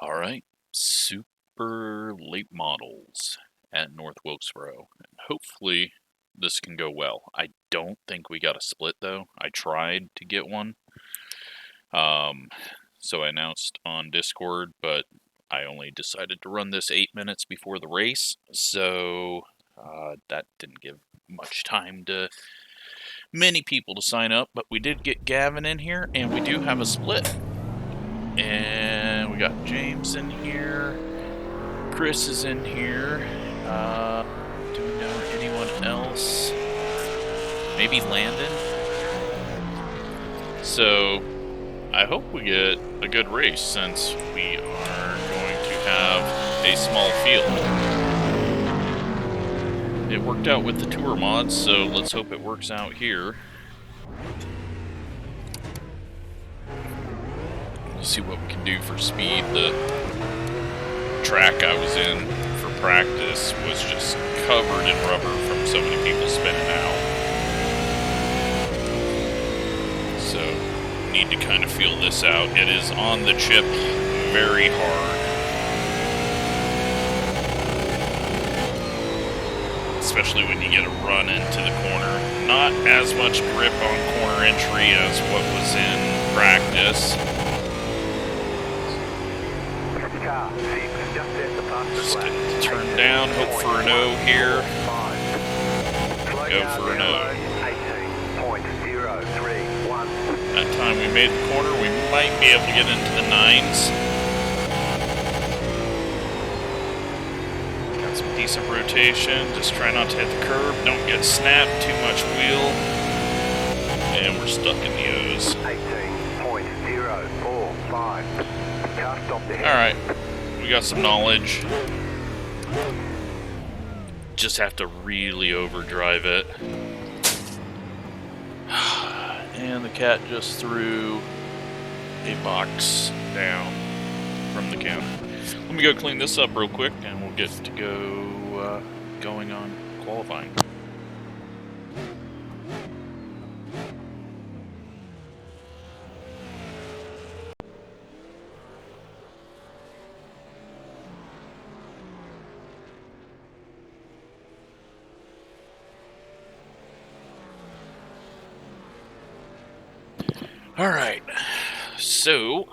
All right, super late models at North Wilkesboro. Hopefully this can go well. I don't think we got a split though. I tried to get one. So I announced on Discord, but I only decided to run this 8 minutes before the race. So that didn't give much time to many people to sign up, but we did get Gavin in here and we do have a split. And we got James in here. Chris is in here. Do we know anyone else? Maybe Landon? So, I hope we get a good race since we are going to have a small field. It worked out with the tour mods, so let's hope it works out here. We'll see what we can do for speed. The track I was in for practice was just covered in rubber from so many people spinning out. So, need to kind of feel this out. It is on the chip very hard. Especially when you get a run into the corner. Not as much grip on corner entry as what was in practice. Just turn down, hope for an O here. Go for an O. That time we made the corner, we might be able to get into the 9s. Got some decent rotation, just try not to hit the curb, don't get snapped, too much wheel. And we're stuck in the O's. 18.045. Alright, we got some knowledge. Just have to really overdrive it. And the cat just threw a box down from the counter. Let me go clean this up real quick and we'll get to go going on qualifying. Alright, so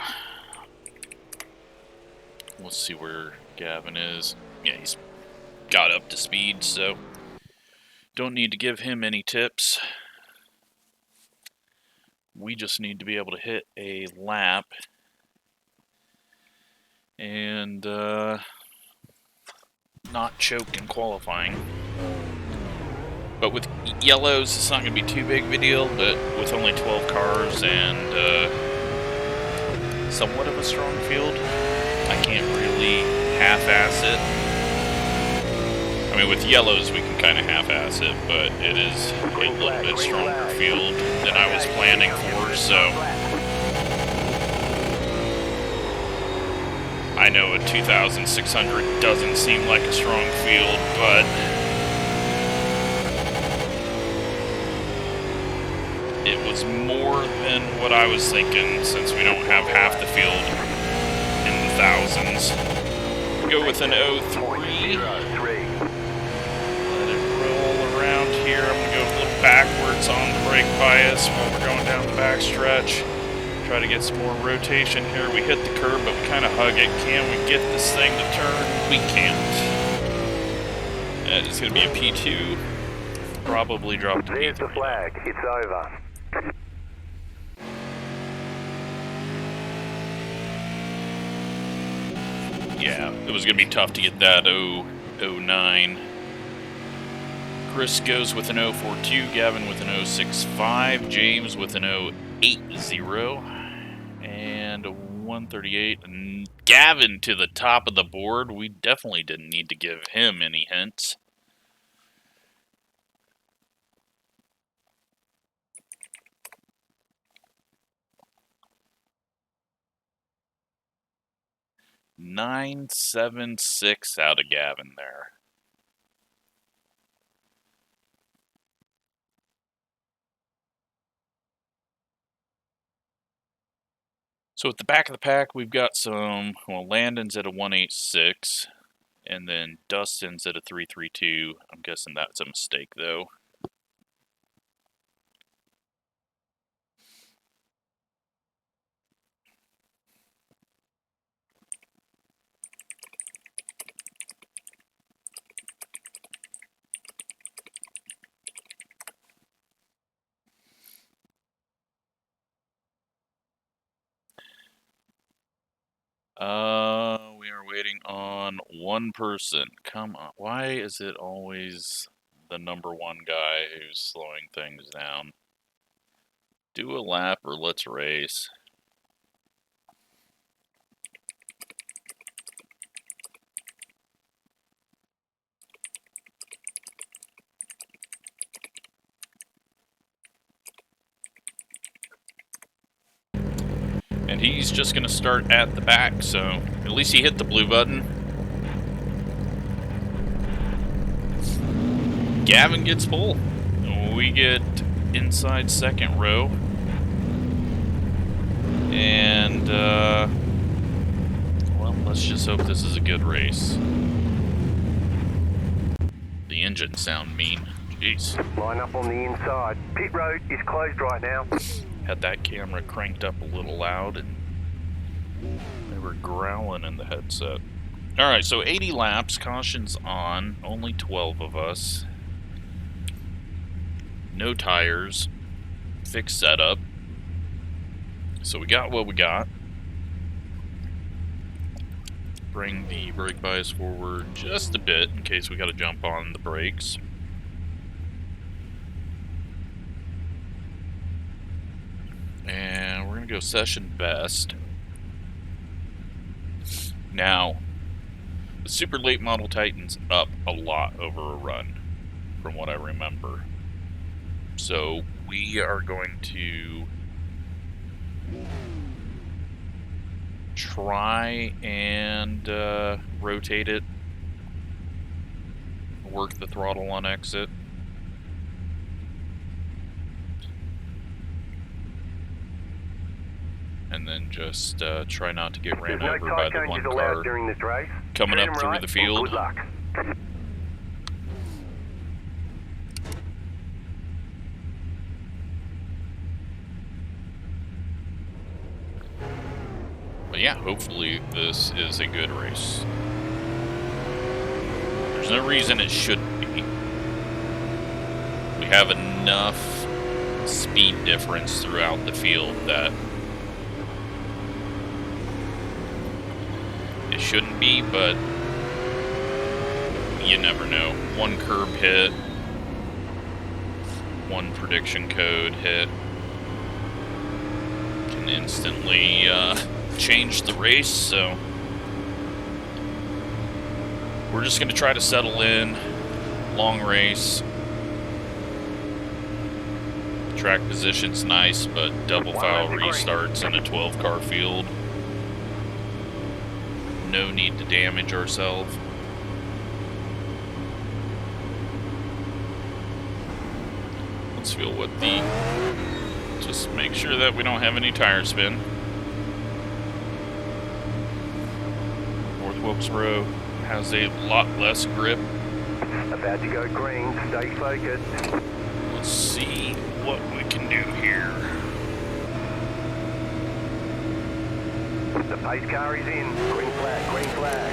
let's see where Gavin is. Yeah, he's got up to speed, so don't need to give him any tips. We just need to be able to hit a lap and not choke in qualifying. But with yellows, it's not going to be too big of a deal, but with only 12 cars and somewhat of a strong field, I can't really half-ass it. I mean, with yellows, we can kind of half-ass it, but it is a little bit stronger field than I was planning for, so I know a 2,600 doesn't seem like a strong field, but it was more than what I was thinking, since we don't have half the field in the thousands. Go with an 03. Let it roll around here. I'm going to go a little backwards on the brake bias while we're going down the backstretch. Try to get some more rotation here. We hit the curb, but we kind of hug it. Can we get this thing to turn? We can't. It's going to be a P2. Probably drop to P3. There's the flag. It's over. Yeah, it was going to be tough to get that 009. Chris goes with an 042, Gavin with an 065, James with an 080, and a 138. And Gavin to the top of the board. We definitely didn't need to give him any hints. .976 out of Gavin there. So at the back of the pack, we've got some, well, Landon's at a 186, and then Dustin's at a 332. I'm guessing that's a mistake, though. We are waiting on one person. Come on. Why is it always the number one guy who's slowing things down? Do a lap or let's race. And he's just going to start at the back, so at least he hit the blue button. Gavin gets pole. We get inside second row. And, well, let's just hope this is a good race. The engines sound mean. Jeez. Line up on the inside. Pit road is closed right now. Had that camera cranked up a little loud, and they were growling in the headset. Alright, so 80 laps, caution's on, only 12 of us. No tires, fixed setup. So we got what we got. Bring the brake bias forward just a bit in case we got to jump on the brakes. And we're going to go session best. Now, the super late model Titan's up a lot over a run, from what I remember. So we are going to try and rotate it, work the throttle on exit. And then just try not to get ran over by the one car coming up through the field. Good luck. But yeah, hopefully this is a good race. There's no reason it shouldn't be. We have enough speed difference throughout the field that it shouldn't be, but you never know. One curb hit, one prediction code hit can instantly change the race, so we're just going to try to settle in. Long race. Track position's nice, but double foul restarts in a 12-car field. No need to damage ourselves. Let's feel what the... Just make sure that we don't have any tire spin. North Wilkesboro has a lot less grip. About to go green, stay focused. Let's see what we can do here. The pace car is in. Green flag, green flag.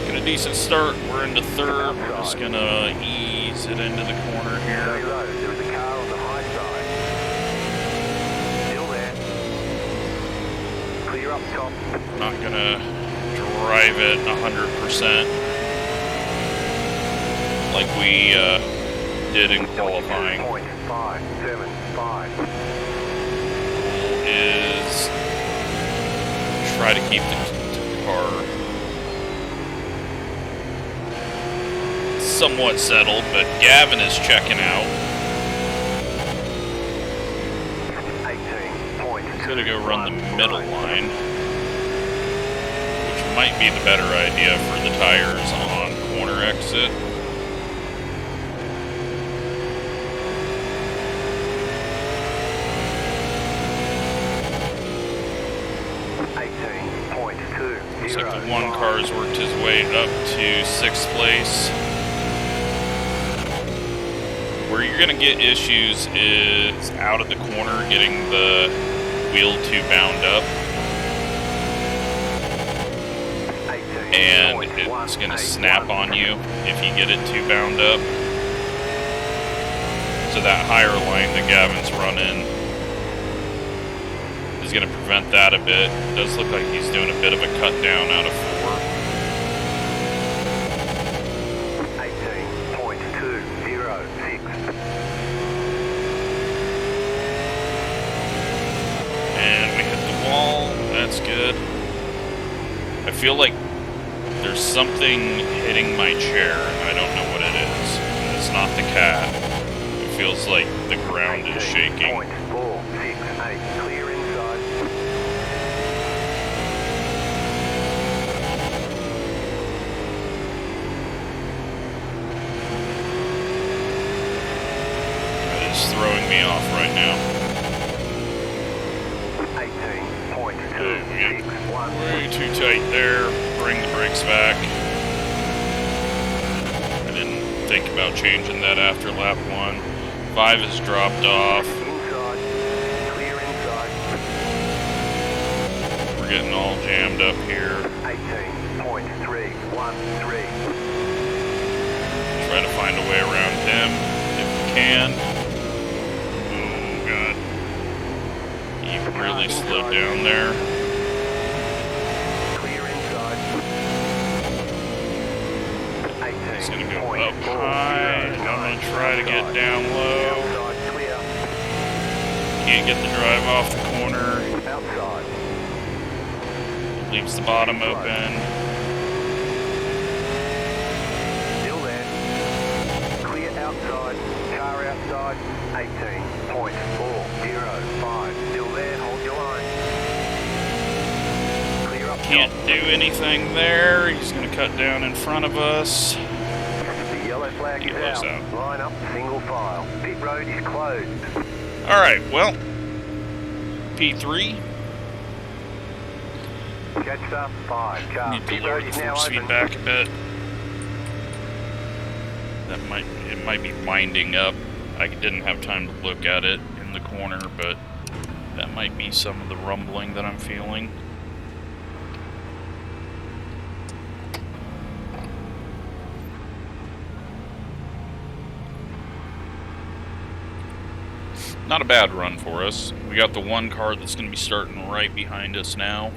Get a decent start. We're into third. We're just gonna ease it into the corner Stay here. low. There is a car on the high side. Still there. Clear up top. Not gonna drive it 100% like we did in qualifying. 0.575. Is try to keep the car somewhat settled, but Gavin is checking out. 18. Could have go run the middle line, which might be the better idea for the tires on corner exit. Looks like the one car's worked his way up to 6th place. Where you're going to get issues is out of the corner getting the wheel too bound up. And it's going to snap on you if you get it too bound up. So that higher line that Gavin's running is going to prevent that a bit. It does look like he's doing a bit of a cut down out of 4. 18.206. And we hit the wall. That's good. I feel like there's something hitting my chair, and I don't know what it is. And it's not the cat. It feels like the ground is shaking. 18.468. Clear inside. That is throwing me off right now. 18.261. Way too tight there. Bring the brakes back. I didn't think about changing that after lap 1. 5 has dropped off. Inside. Clear inside. We're getting all jammed up here. 18.313. Try to find a way around him if we can. Oh god. He really slowed down there. He's gonna go up high, and I'm gonna try to get down low. Can't get the drive off the corner. Leaves the bottom open. Still there. Clear outside. Car outside. 18.405. Still there. Hold your line. Clear up. Can't do anything there. He's gonna cut down in front of us. Yellow flag is out. Line up, single file. Pit road is closed. Alright, well, P3. Catch up, 5 car. Need to Pit lower road the is now force feed open. back a bit. It might be winding up. I didn't have time to look at it in the corner, but that might be some of the rumbling that I'm feeling. Not a bad run for us. We got the one car that's going to be starting right behind us now.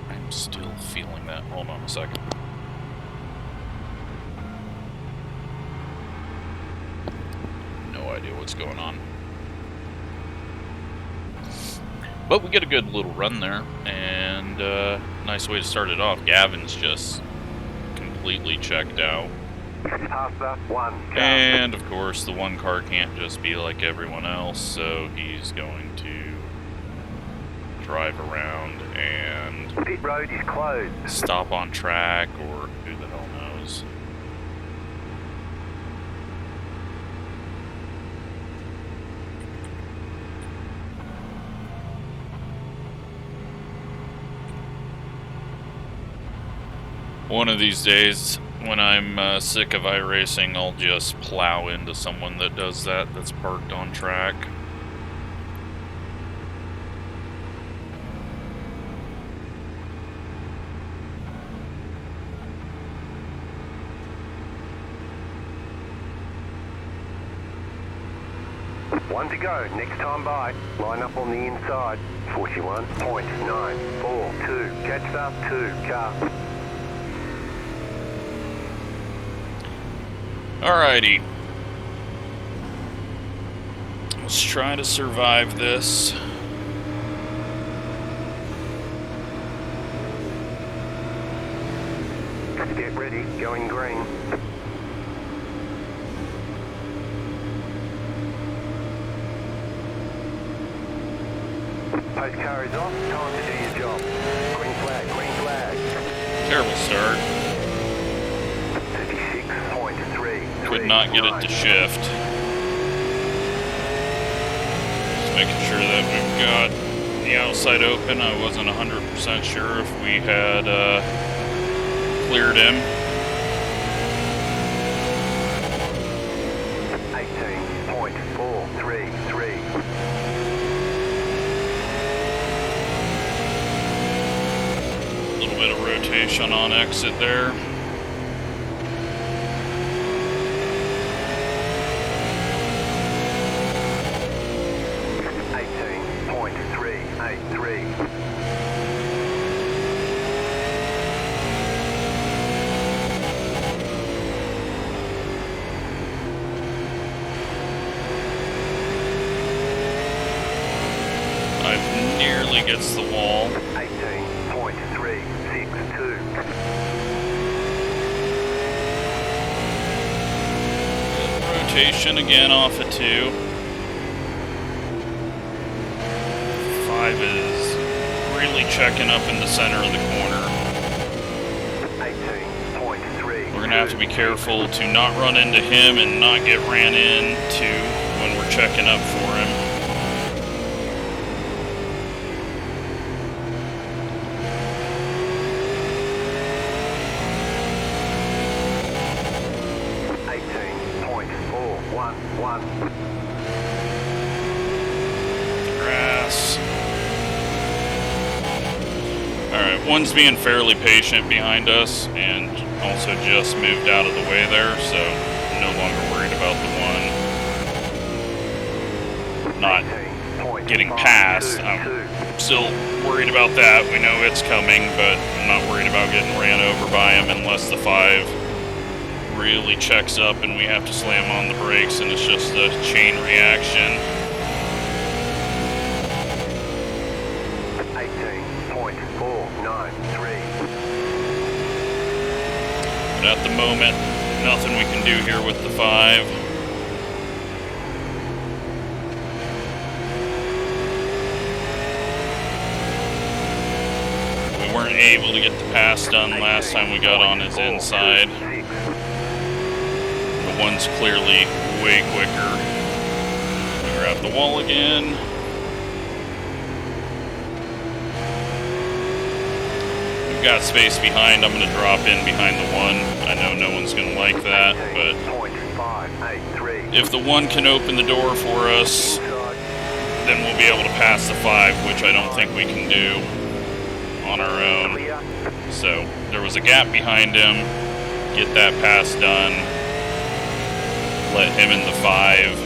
I'm still feeling that. Hold on a second. No idea what's going on. But we get a good little run there, and nice way to start it off. Gavin's just completely checked out. Past that one car. And, of course, the one car can't just be like everyone else, so he's going to drive around and Pit road is closed. stop on track, or who the hell knows. One of these days, when I'm sick of iRacing, I'll just plow into someone that does that, that's parked on track. One to go, next time by. Line up on the inside. 41.942. Catch up, 2 car. Alrighty. Let's try to survive this. Get ready, going green. Post car is off, time to do your job. Green flag, green flag. Terrible start. 36.3 not get it to shift. Just making sure that we've got the outside open. I wasn't 100% sure if we had cleared him. 18.433. A little bit of rotation on exit there. 18.383. Nearly gets the wall. 18.362. Rotation again off of 2. 5 is really checking up in the center of the corner. 18.3. We're going to have to be careful to not run into him and not get ran into when we're checking up for him. 18.411. Grass. Alright, one's being fairly patient behind us and also just moved out of the way there, so I'm no longer worried about the one not getting past. I'm still worried about that. We know it's coming, but I'm not worried about getting ran over by him unless the 5 really checks up and we have to slam on the brakes and it's just a chain reaction. 18.493. But at the moment, nothing we can do here with the 5. We weren't able to get the pass done last time we got on his inside. The one's clearly way quicker. Grab the wall again. We've got space behind. I'm going to drop in behind the 1. I know no one's going to like that, but if the 1 can open the door for us, then we'll be able to pass the 5, which I don't think we can do on our own. So there was a gap behind him. Get that pass done. Let him and the 5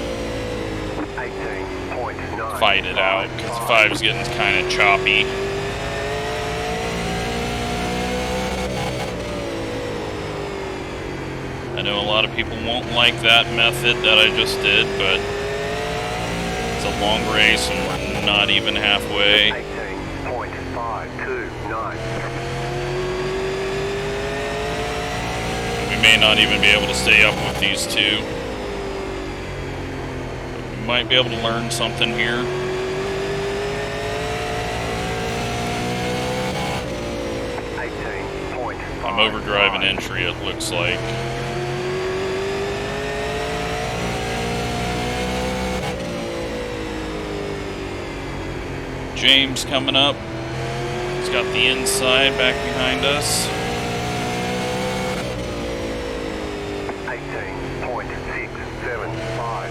fight it out, because the 5 is getting kind of choppy. I know a lot of people won't like that method that I just did, but it's a long race and we're not even halfway. 18.529. We may not even be able to stay up with these 2. We might be able to learn something here. I'm overdriving entry, it looks like. James coming up. He's got the inside back behind us. 18.675.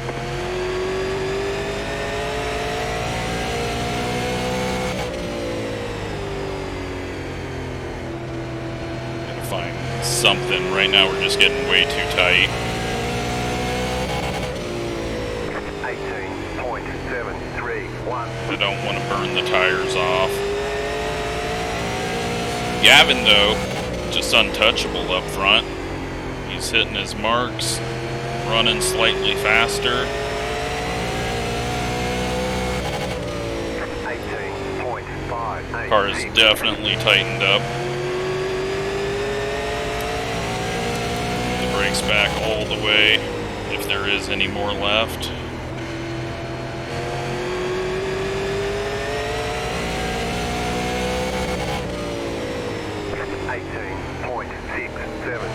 Gotta find something. Right now we're just getting way too tight. 18.731. I don't want to burn the tires off. Gavin, though, just untouchable up front. He's hitting his marks, running slightly faster. 18.5. Car is definitely tightened up. The brakes back all the way, if there is any more left. 18.677.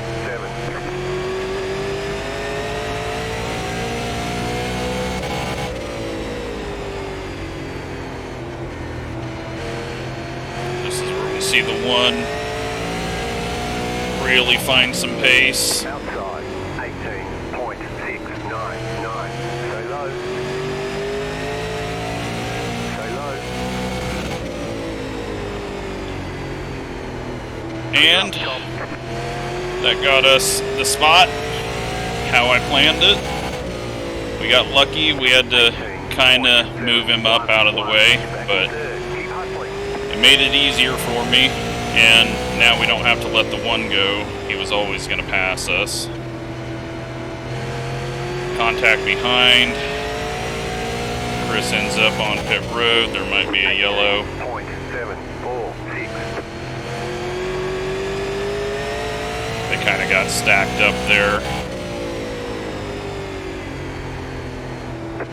see the one really find some pace. Outside, 18.699. Stay low. Stay low. And that got us the spot how I planned it. We got lucky. We had to kind of move him up out of the way, but it made it easier for me. And now we don't have to let the one go. He was always going to pass us. Contact behind. Chris ends up on pit road. There might be a yellow. They kind of got stacked up there.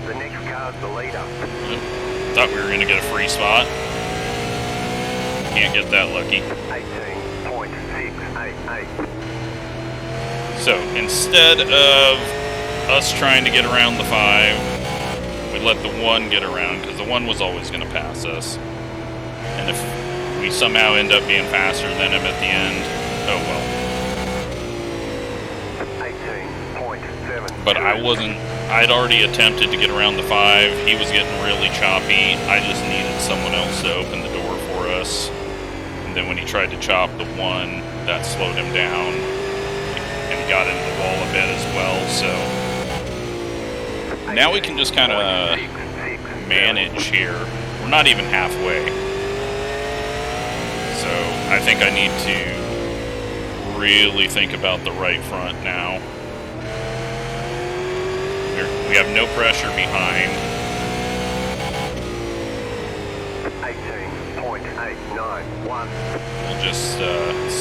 The next car's the leader. Thought we were going to get a free spot. Can't get that lucky. 18.688. So instead of us trying to get around the 5, we let the 1 get around, because the 1 was always going to pass us. And if we somehow end up being faster than him at the end, oh well. 18.7. But I'd already attempted to get around the 5. He was getting really choppy. I just needed someone else to open the door for us. And then when he tried to chop the 1, that slowed him down. And he got into the wall a bit as well, so now we can just kind of manage here. We're not even halfway. So I think I need to really think about the right front now. We have no pressure behind. 18.891. We'll just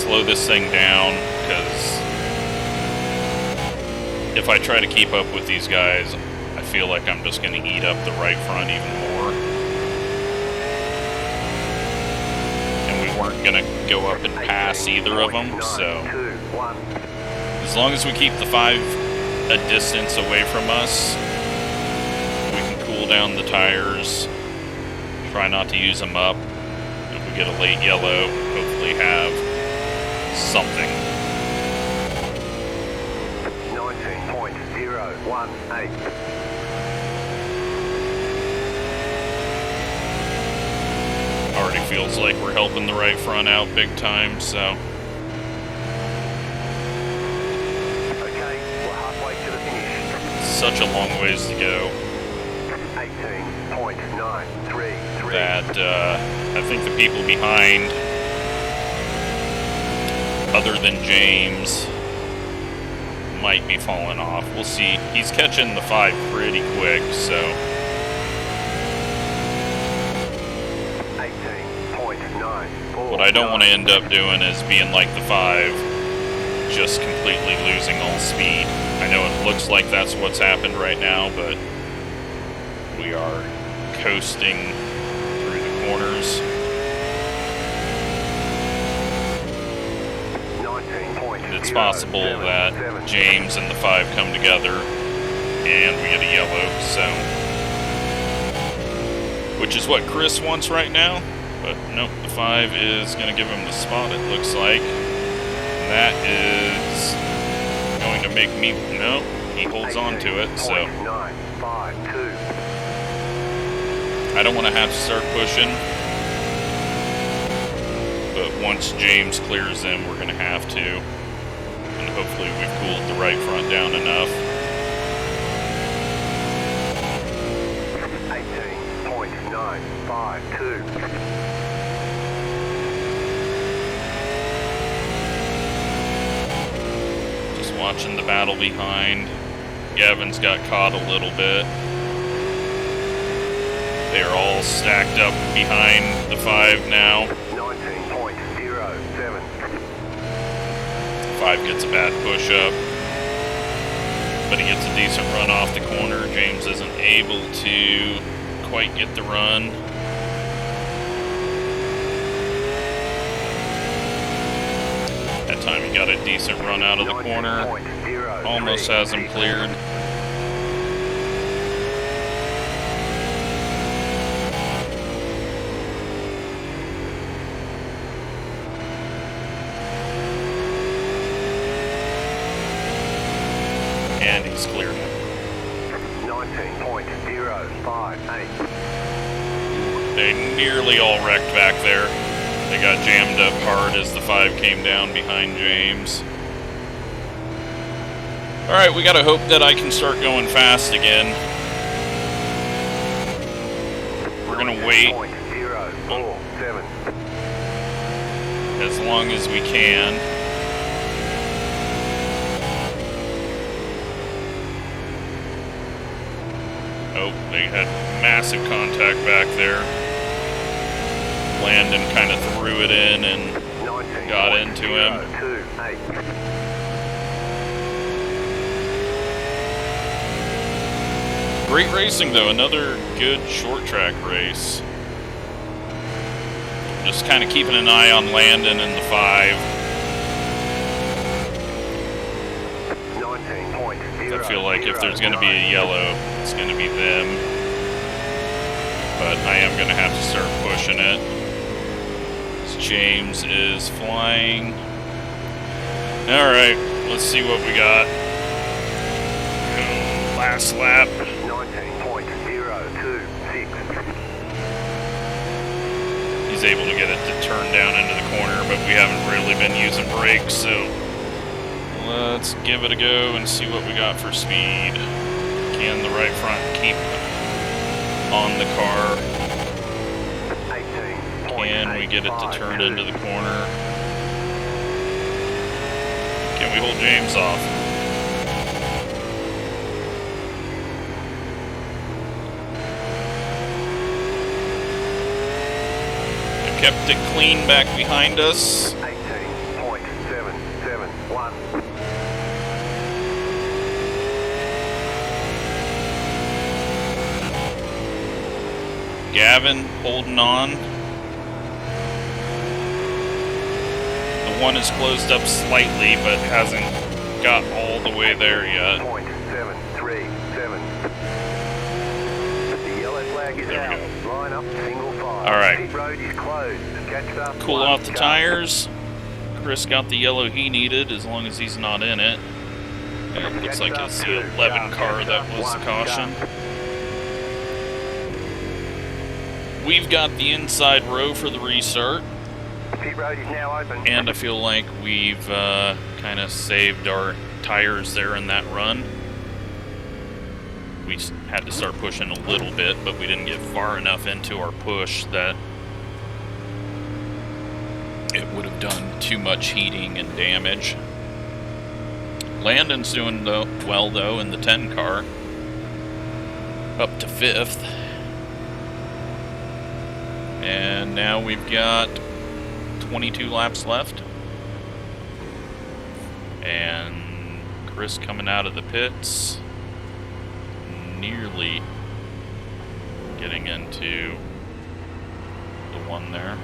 slow this thing down, because if I try to keep up with these guys, I feel like I'm just going to eat up the right front even more. And we weren't going to go up and pass either of them, so as long as we keep the 5 a distance away from us, we can cool down the tires, try not to use them up. If we get a late yellow, hopefully have something. 19.018. Already feels like we're helping the right front out big time, so. Okay, we're halfway to the finish. Such a long ways to go. 18.933. That I think the people behind, other than James, might be falling off. We'll see. He's catching the 5 pretty quick, so. 18.94. What I don't want to end up doing is being like the 5, just completely losing all speed. I know it looks like that's what's happened right now, but we are coasting through the corners. 19. It's possible that James and the 5 come together and we get a yellow, so. Which is what Chris wants right now, but nope, the 5 is going to give him the spot, it looks like. And that is going to make me, nope, he holds on to it, so. I don't want to have to start pushing, but once James clears them, we're going to have to. And hopefully we've cooled the right front down enough. 18.952. Just watching the battle behind. Gavin's got caught a little bit. They're all stacked up behind the 5 now. 19.07. 5 gets a bad push up, but he gets a decent run off the corner. James isn't able to quite get the run. That time he got a decent run out of the corner. Almost has him cleared. 058. They nearly all wrecked back there. They got jammed up hard as the 5 came down behind James. Alright, we gotta hope that I can start going fast again. We're gonna wait as long as we can. Oh, they had massive contact back there. Landon kind of threw it in and got into him. Great racing though, another good short track race. Just kind of keeping an eye on Landon and the 5. I feel like if there's going to be a yellow, it's going to be them. But I am going to have to start pushing it. James is flying. Alright, let's see what we got. Last lap. 19.026. He's able to get it to turn down into the corner, but we haven't really been using brakes, so let's give it a go and see what we got for speed. Can the right front keep on the car? Can we get it to turn into the corner? Can we hold James off? They've kept it clean back behind us. 18.771. Gavin holding on. The 1 is closed up slightly, but hasn't got all the way there yet. 0.737. The yellow flag is out. Line up single file. Alright. Pit road is closed. Catch up. Cool off the tires. Chris got the yellow he needed, as long as he's not in it. And it looks like it's the 11 car that was the caution. We've got the inside row for the restart. Pit road is now open. And I feel like we've kind of saved our tires there in that run. We had to start pushing a little bit, but we didn't get far enough into our push that it would have done too much heating and damage. Landon's doing well though in the 10 car. Up to 5th. And now we've got 22 laps left. And Chris coming out of the pits. Nearly getting into the 1 there.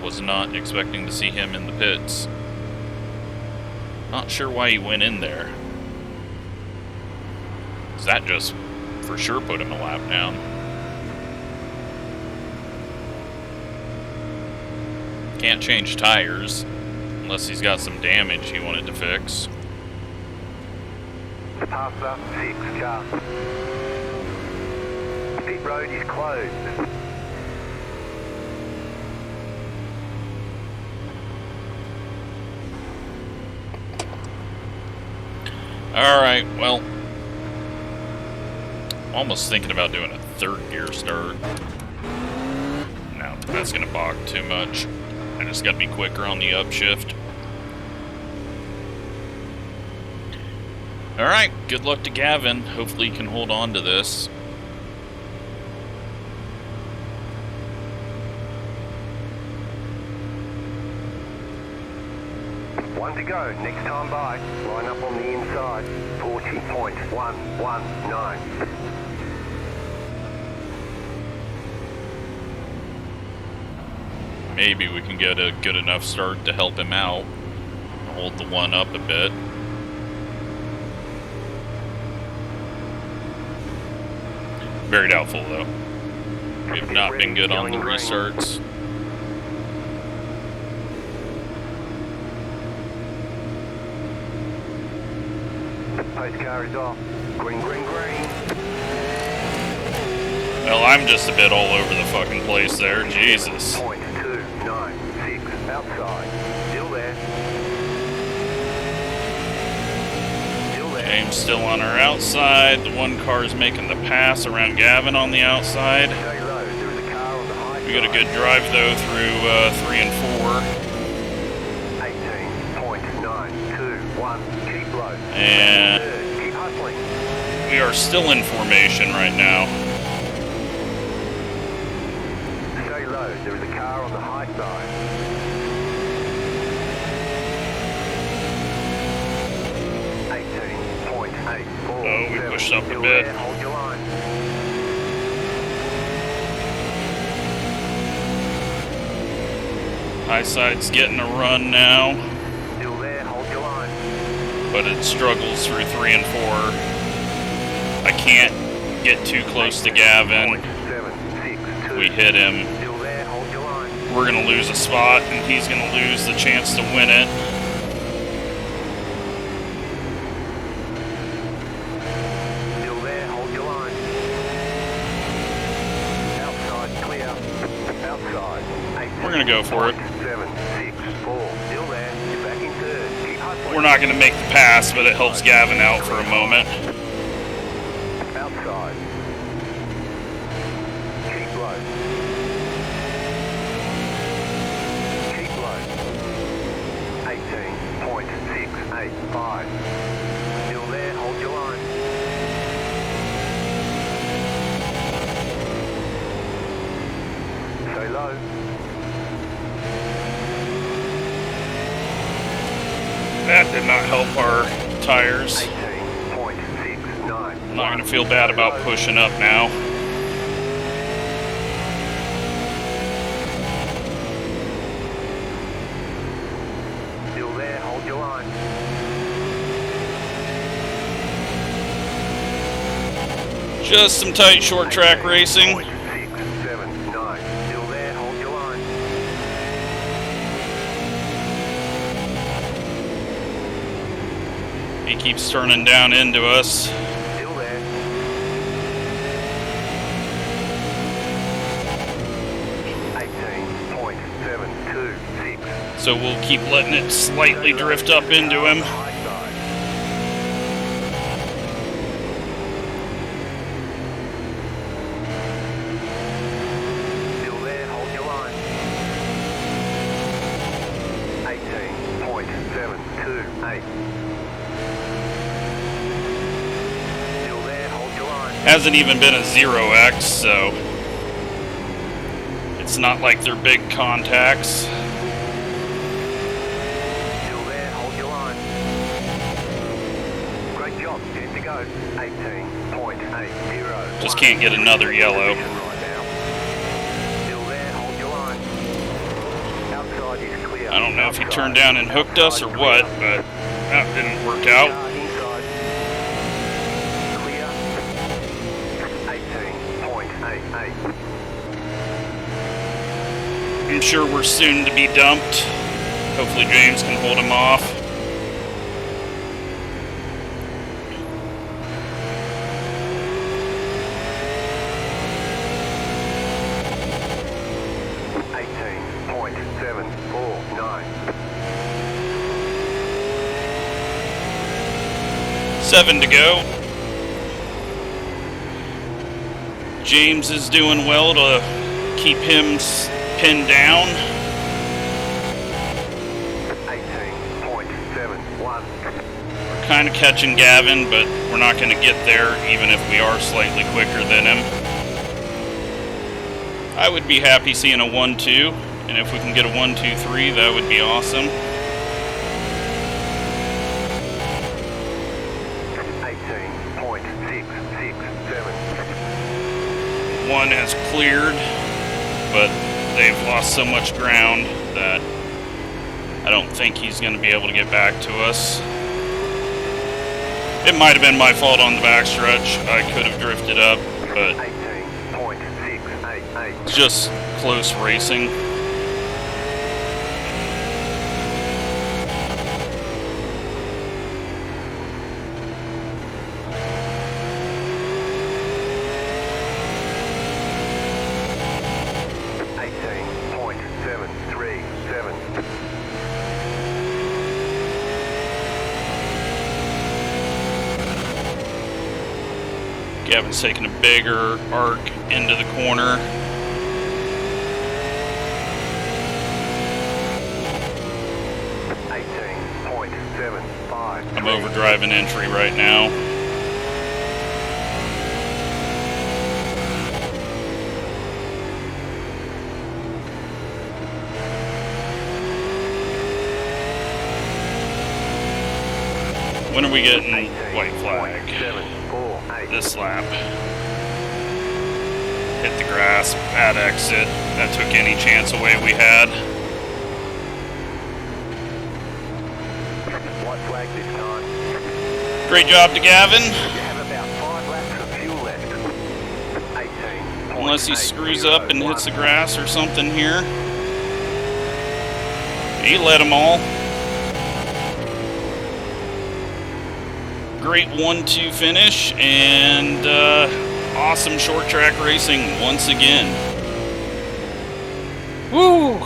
Was not expecting to see him in the pits. Not sure why he went in there. 'Cause that just for sure put him a lap down. Can't change tires unless he's got some damage he wanted to fix. Pass up 6 car. Pit road is closed. Alright, well, almost thinking about doing a 3rd gear start. No, that's going to bog too much. I just got to be quicker on the upshift. Alright, good luck to Gavin. Hopefully he can hold on to this. One to go, next time by. Line up on the inside. 40.119. Maybe we can get a good enough start to help him out. Hold the 1 up a bit. Very doubtful though. We have not been good on the restarts. Post car is off. Green, green, green. Hell, I'm just a bit all over the fucking place there. Jesus. .296 outside. Still there. Still there. James still on our outside. The one car's making the pass around Gavin on the outside. Stay low. There is a car on the high We got a side. good drive though through 3 and 18.921. Keep low. And Keep hustling. 4. We are still in formation right now. Stay low. There is a car on the high side. 18.847. Oh, we pushed up a Still bit. there. Hold your line. High side's getting a run now, Still there. Hold your line. but it struggles through 3 and 4. I can't get too close to Gavin. 18.762. We hit him. Still there. Hold your line. We're gonna lose a spot, and he's gonna lose the chance to win it. Still there. Hold your line. Outside. Clear. Outside. We're gonna go for it. 764. Still there. You're back in third. Keep hustling. We're not gonna make the pass, but it helps Gavin out for a moment. Outside. Keep low. Keep low. 18.685. Still there. Hold your line. Stay low. That did not help our tires. 18.69. I'm not gonna feel bad about pushing up now. Still there. Hold your line. Just some tight short track racing. 679. Still there. Hold your line. He keeps turning down into us. Still there. .726. So we'll keep letting it slightly drift up into him. High side. Still there. Hold your line. 18.728. Still there. Hold your line. Hasn't even been a 0x, so it's not like they're big contacts. Still there. Hold your line. Great job. 10 to go. 18.80. Just can't get another yellow. Right now. Still there. Hold your line. Outside is clear. I don't know if he turned down and hooked us or what, but that didn't work out. Inside. Clear. 18.88. I'm sure we're soon to be dumped. Hopefully James can hold him off. .749. 7 to go. James is doing well to keep him pinned down. 18.71. We're kind of catching Gavin, but we're not going to get there even if we are slightly quicker than him. I would be happy seeing a 1-2, and if we can get a 1-2-3, that would be awesome. 18.667. 1 has cleared, but they've lost so much ground that I don't think he's going to be able to get back to us. It might have been my fault on the backstretch. I could have drifted up, but 18.688. it's just close racing. Gavin's taking a bigger arc into the corner. I'm overdriving entry right now. When are we getting white flag? This lap. Hit the grass, bad exit. That took any chance away we had. White flag this time. Great job to Gavin. You have about 5 laps of fuel left. 18. Unless he screws up and hits the grass or something here. He led them all. Great 1-2 finish and awesome short track racing once again. Woo!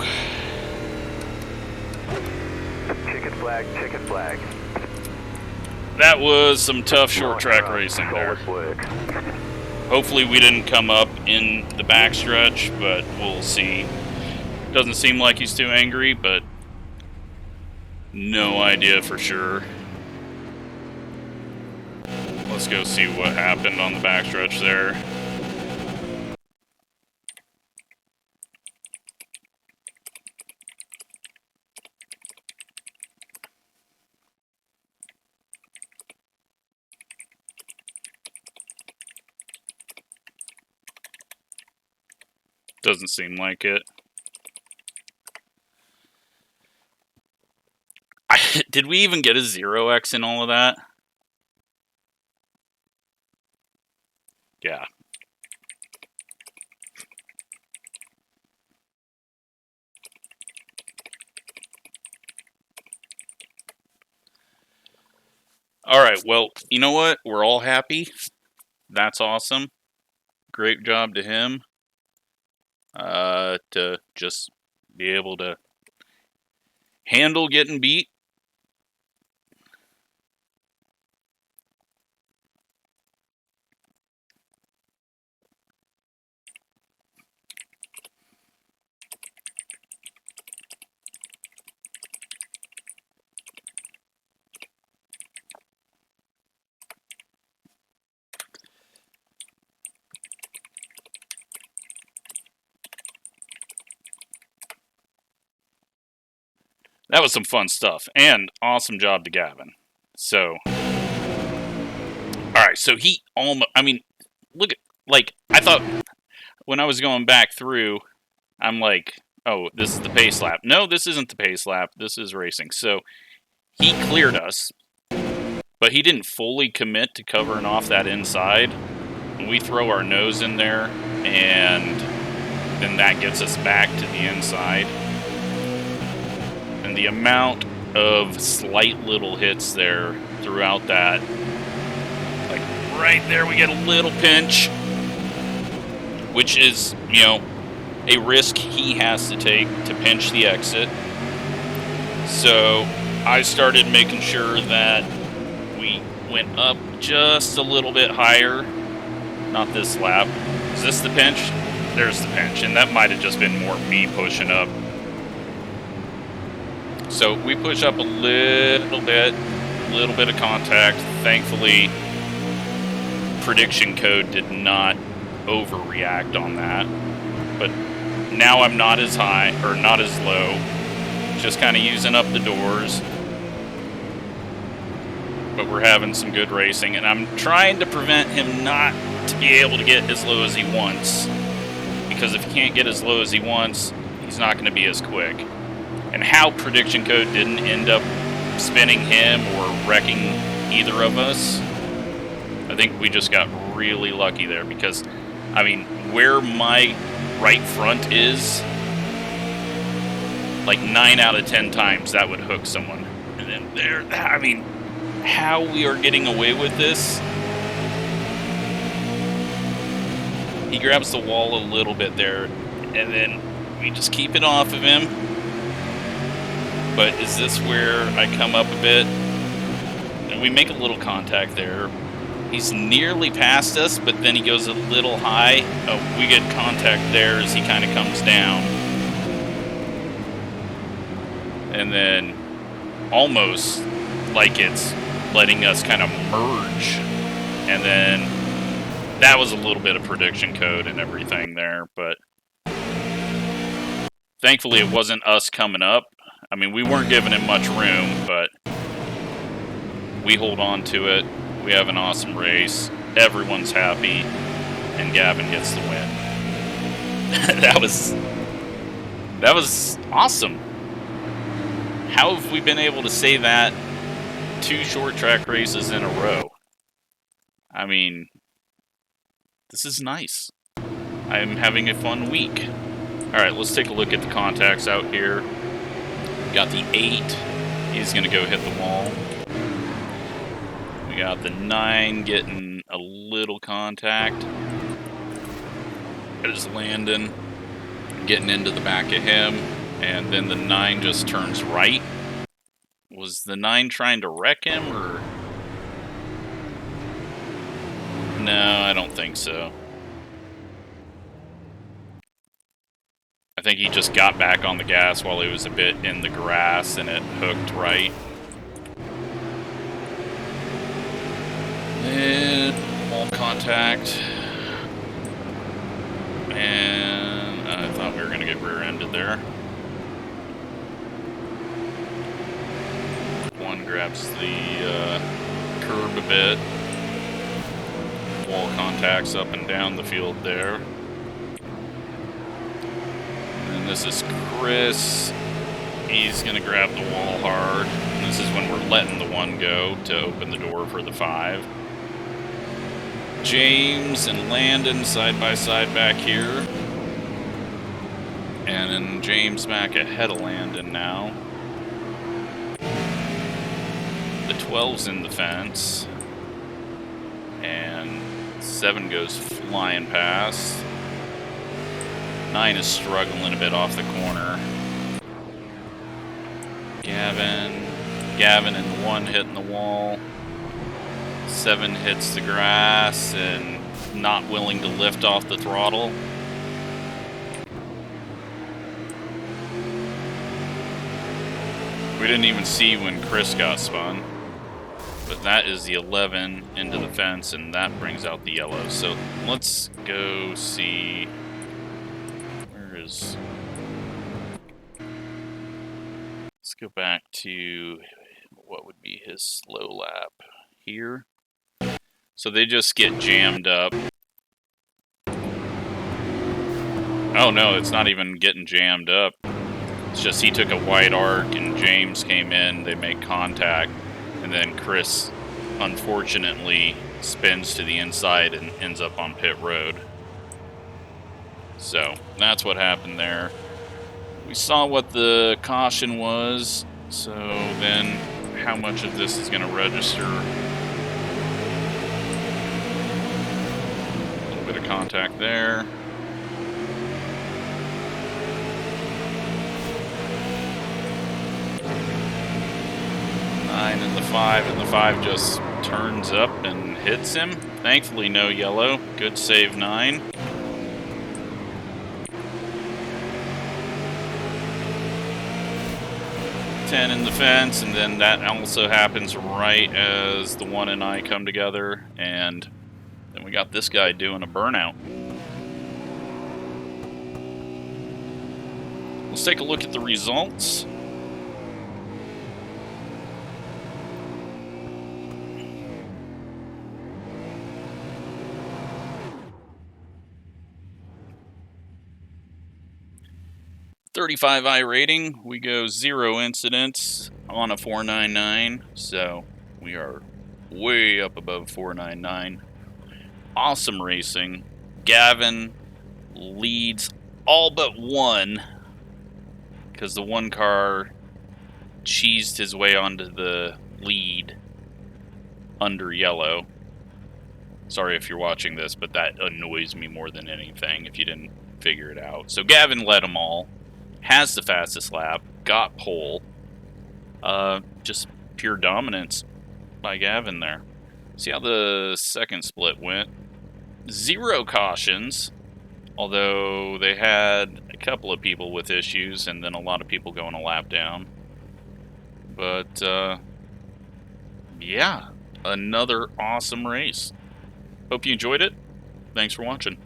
Checkered flag, checkered flag. That was some tough short track racing there. Hopefully we didn't come up in the backstretch, but we'll see. Doesn't seem like he's too angry, but no idea for sure. Let's go see what happened on the backstretch there. Doesn't seem like it. Did we even get a 0x in all of that? Yeah. Alright, well, you know what? We're all happy. That's awesome. Great job to him. To just be able to handle getting beat. That was some fun stuff, and awesome job to Gavin. So, alright, so he almost, I mean, look at, like, I thought, when I was going back through, I'm like, oh, this is the pace lap. No, this isn't the pace lap, this is racing. So, he cleared us, but he didn't fully commit to covering off that inside. And we throw our nose in there, and then that gets us back to the inside. And the amount of slight little hits there throughout that, like right there we get a little pinch, which is, you know, a risk he has to take to pinch the exit. So I started making sure that we went up just a little bit higher. Not this lap. Is this the pinch? There's the pinch, and that might have just been more me pushing up. So we push up a little bit of contact. Thankfully, prediction code did not overreact on that. But now I'm not as high, or not as low. Just kind of using up the doors. But we're having some good racing, and I'm trying to prevent him not to be able to get as low as he wants. Because if he can't get as low as he wants, he's not going to be as quick. And how prediction code didn't end up spinning him or wrecking either of us, I think we just got really lucky there. Because, I mean, where my right front is, like 9 out of 10 times that would hook someone. And then there, I mean, how we are getting away with this. He grabs the wall a little bit there, and then we just keep it off of him. But is this where I come up a bit? And we make a little contact there. He's nearly past us, but then he goes a little high. Oh, we get contact there as he kind of comes down. And then almost like it's letting us kind of merge. And then that was a little bit of prediction code and everything there, but thankfully it wasn't us coming up. I mean, we weren't giving him much room, but we hold on to it. We have an awesome race. Everyone's happy, and Gavin gets the win. That was awesome. How have we been able to say that 2 short track races in a row? I mean, this is nice. I'm having a fun week. Alright, let's take a look at the contacts out here. We got the 8. He's going to go hit the wall. We got the 9 getting a little contact. There's Landon getting into the back of him. And then the 9 just turns right. Was the 9 trying to wreck him, or? No, I don't think so. I think he just got back on the gas while he was a bit in the grass and it hooked right. And wall contact. And I thought we were going to get rear-ended there. 1 grabs the curb a bit. Wall contacts up and down the field there. And this is Chris. He's going to grab the wall hard. And this is when we're letting the 1 go to open the door for the 5. James and Landon side by side back here. And then James back ahead of Landon now. The 12's in the fence. And 7 goes flying past. 9 is struggling a bit off the corner. Gavin and 1 hitting the wall. 7 hits the grass and not willing to lift off the throttle. We didn't even see when Chris got spun. But that is the 11 into the fence, and that brings out the yellow. So let's go see. Where is. Let's go back to what would be his slow lap here. So they just get jammed up. Oh no, it's not even getting jammed up. It's just he took a wide arc and James came in, they make contact. And then Chris, unfortunately, spins to the inside and ends up on pit road. So, that's what happened there. We saw what the caution was, so then how much of this is going to register? A little bit of contact there. And the 5 just turns up and hits him. Thankfully, no yellow. Good save, 9. Ten in the fence, and then that also happens right as the 1 and I come together, and then we got this guy doing a burnout. Let's take a look at the results. .35 iRating, we go 0 incidents on a 499, so we are way up above 499. Awesome racing. Gavin leads all but 1, because the 1 car cheesed his way onto the lead under yellow. Sorry if you're watching this, but that annoys me more than anything if you didn't figure it out. So Gavin led them all. Has the fastest lap, got pole. Just pure dominance by Gavin there. See how the second split went. 0 cautions, although they had a couple of people with issues and then a lot of people going a lap down. But, yeah, another awesome race. Hope you enjoyed it. Thanks for watching.